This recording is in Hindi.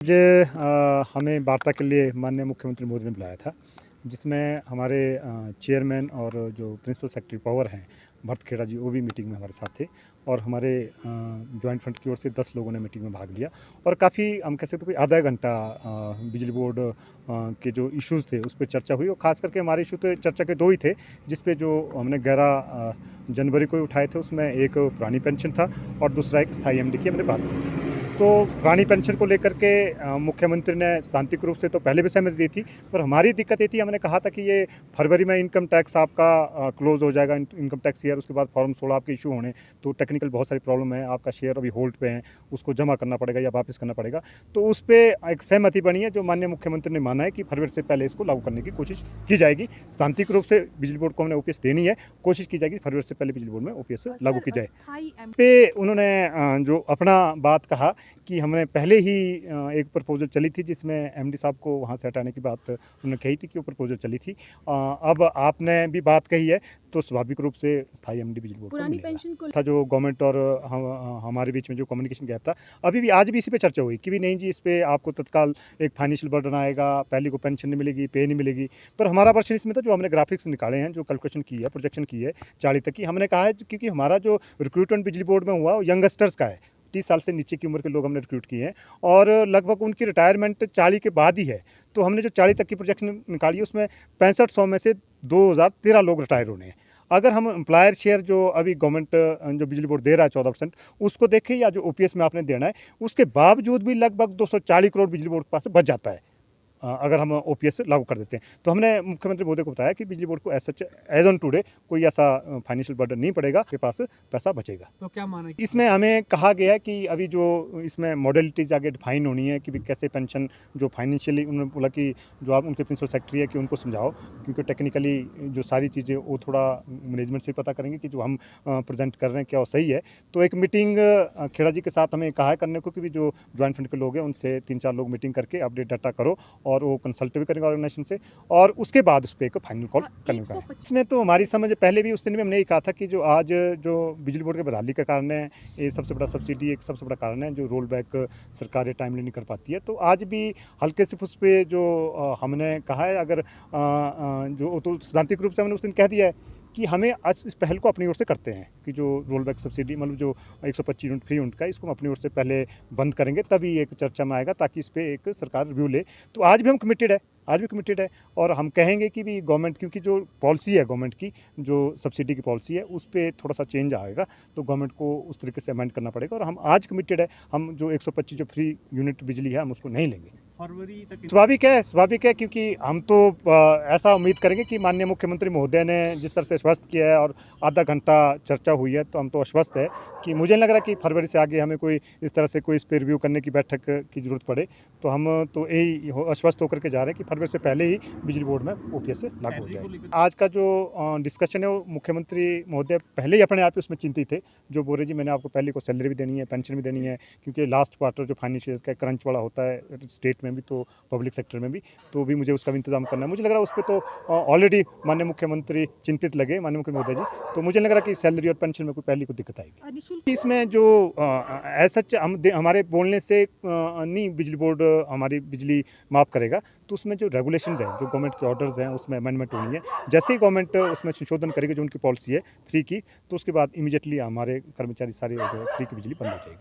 आज हमें वार्ता के लिए माननीय मुख्यमंत्री मोदी ने बुलाया था, जिसमें हमारे चेयरमैन और जो प्रिंसिपल सेक्रेटरी पावर हैं भरत खेड़ा जी, वो भी मीटिंग में हमारे साथ थे। और हमारे जॉइंट फ्रंट की ओर से 10 लोगों ने मीटिंग में भाग लिया और काफ़ी हम कह सकते हैं कोई आधा घंटा बिजली बोर्ड के जो इश्यूज़ थे उस पर चर्चा हुई। और ख़ास करके हमारे इशू तो चर्चा के दो ही थे, जिस पे जो हमने 11 जनवरी को उठाए थे। उसमें एक पुरानी पेंशन था और दूसरा एक स्थायी एमडी की हमने बात की थी। तो पुरानी पेंशन को लेकर के मुख्यमंत्री ने सैद्धांतिक रूप से तो पहले भी सहमति दी थी, पर हमारी दिक्कत ये थी, हमने कहा था कि ये फरवरी में इनकम टैक्स आपका क्लोज हो जाएगा, इनकम टैक्स ईयर, उसके बाद फॉर्म 16 आपके इशू होने, तो टेक्निकल बहुत सारी प्रॉब्लम है, आपका शेयर अभी होल्ड पे है, उसको जमा करना पड़ेगा या वापस करना पड़ेगा। तो उस पर एक सहमति बनी है, जो माननीय मुख्यमंत्री ने माना है कि फरवरी से पहले इसको लागू करने की कोशिश की जाएगी। सैद्धांतिक रूप से बिजली बोर्ड को हमने ओपीएस देनी है, कोशिश की जाएगी फरवरी से पहले बिजली बोर्ड में ओपीएस लागू की जाए। पे उन्होंने जो अपना बात कहा कि हमने पहले ही एक प्रपोजल चली थी, जिसमें एमडी साहब को वहाँ से हटाने की बात उन्होंने कही थी कि वो प्रपोजल चली थी। अब आपने भी बात कही है, तो स्वाभाविक रूप से स्थायी एमडी बिजली बोर्ड पुरानी पेंशन को था। जो गवर्नमेंट और हमारे बीच में जो कम्युनिकेशन गैप था, अभी भी आज भी इसी पे चर्चा हुई कि भी नहीं जी, इस पे आपको तत्काल एक फाइनेंशियल बर्डन आएगा, पहले को पेंशन नहीं मिलेगी, पे नहीं मिलेगी। पर हमारा वर्षन इसमें था, जो हमने ग्राफिक्स निकाले हैं, जो कैलकुलेशन की है, प्रोजेक्शन की है 40 तक की, हमने कहा है क्योंकि हमारा जो रिक्रूटमेंट बिजली बोर्ड में हुआ वो यंगस्टर्स का है, 30 साल से नीचे की उम्र के लोग हमने रिक्रूट किए हैं और लगभग उनकी रिटायरमेंट 40 के बाद ही है। तो हमने जो 40 तक की प्रोजेक्शन निकाली है, उसमें 6500 में से 2013 लोग रिटायर होने हैं। अगर हम एम्प्लॉयर शेयर जो अभी गवर्नमेंट जो बिजली बोर्ड दे रहा है 14%, उसको देखें या जो ओपीएस में आपने देना है, उसके बावजूद भी लगभग 240 करोड़ बिजली बोर्ड के पास बच जाता है अगर हम ओपीएस लागू कर देते हैं। तो हमने मुख्यमंत्री मोदी को बताया कि बिजली बोर्ड को एज ऑन टुडे कोई ऐसा फाइनेंशियल बर्डन नहीं पड़ेगा, के पास पैसा बचेगा। तो क्या माना इसमें हमें कहा गया है कि अभी जो इसमें मॉडलिटीज़ आगे डिफाइन होनी है कि कैसे पेंशन जो फाइनेंशियली, उन्होंने बोला कि जो आप उनके प्रिंसिपल सेक्रेटरी है कि उनको समझाओ, क्योंकि टेक्निकली जो सारी चीज़ें वो थोड़ा मैनेजमेंट से पता करेंगे कि जो हम प्रेजेंट कर रहे हैं क्या वो सही है। तो एक मीटिंग खेड़ा जी के साथ हमें कहा है करने को कि भी जो ज्वाइंट फ्रंट के लोग हैं उनसे 3-4 लोग मीटिंग करके अपडेट डाटा करो, और वो कंसल्ट भी करेंगे ऑर्गेनाइजेशन से, और उसके बाद उस पर एक फाइनल कॉल करने का है। इसमें तो हमारी समझ पहले भी उस दिन भी हमने ये कहा था कि जो आज जो बिजली बोर्ड के बदहाली का कारण है, ये सबसे बड़ा सब्सिडी एक सबसे बड़ा कारण है, जो रोल बैक सरकार ये टाइमली नहीं कर पाती है। तो आज भी हल्के से उस पर जो हमने कहा है, अगर जो तो सैद्धांतिक रूप से हमने उस दिन कह दिया है कि हमें आज इस पहल को अपनी ओर से करते हैं कि जो रोल बैक सब्सिडी मतलब जो 125 यूनिट फ्री यूनिट का, इसको हम अपनी ओर से पहले बंद करेंगे, तभी एक चर्चा में आएगा, ताकि इस पर एक सरकार रिव्यू ले। तो आज भी हम कमिटेड है, आज भी कमिटेड है, और हम कहेंगे कि भी गवर्नमेंट, क्योंकि जो पॉलिसी है गवर्नमेंट की, जो सब्सिडी की पॉलिसी है, उस पर थोड़ा सा चेंज आएगा, तो गवर्नमेंट को उस तरीके से अमेंड करना पड़ेगा। और हम आज कमिटेड है, हम जो 125 जो फ्री यूनिट बिजली है हम उसको नहीं लेंगे। फरवरी तक स्वाभाविक है, क्योंकि हम तो ऐसा उम्मीद करेंगे कि माननीय मुख्यमंत्री महोदय ने जिस तरह से आश्वस्त किया है और आधा घंटा चर्चा हुई है, तो हम तो आश्वस्त है कि मुझे नहीं लग रहा कि फरवरी से आगे हमें कोई इस तरह से कोई इस पर रिव्यू करने की बैठक की जरूरत पड़े। तो हम तो यही आश्वस्त होकर के जा रहे हैं कि फरवरी से पहले ही बिजली बोर्ड में ओपीएस लागू हो जाए। आज का जो डिस्कशन है वो मुख्यमंत्री महोदय पहले ही अपने आप ही उसमें चिंतित थे, जो बोल रहे जी मैंने आपको पहले को सैलरी भी देनी है, पेंशन भी देनी है, क्योंकि लास्ट क्वार्टर जो फाइनेंशियल का क्रंच वाला होता है स्टेट में भी, तो पब्लिक सेक्टर में भी, तो भी मुझे उसका भी इंतजाम करना है। मुझे लग रहा है उस पर तो ऑलरेडी माननीय मुख्यमंत्री चिंतित लगे, माननीय मुख्यमंत्री मोदी जी, तो मुझे लग रहा है कि सैलरी और पेंशन में कोई पहली कोई दिक्कत आएगी। इसमें जो ऐसा हमारे बोलने से नहीं बिजली बोर्ड हमारी बिजली माफ़ करेगा, तो उसमें जो रेगुलेशंस हैं, जो गवर्नमेंट के ऑर्डर्स हैं, उसमें अमेंडमेंट होनी है। जैसे ही गवर्नमेंट उसमें संशोधन करेगी, जो उनकी पॉलिसी है फ्री की, तो उसके बाद इमीडिएटली हमारे कर्मचारी सारे जो फ्री की बिजली बंद हो जाएगी।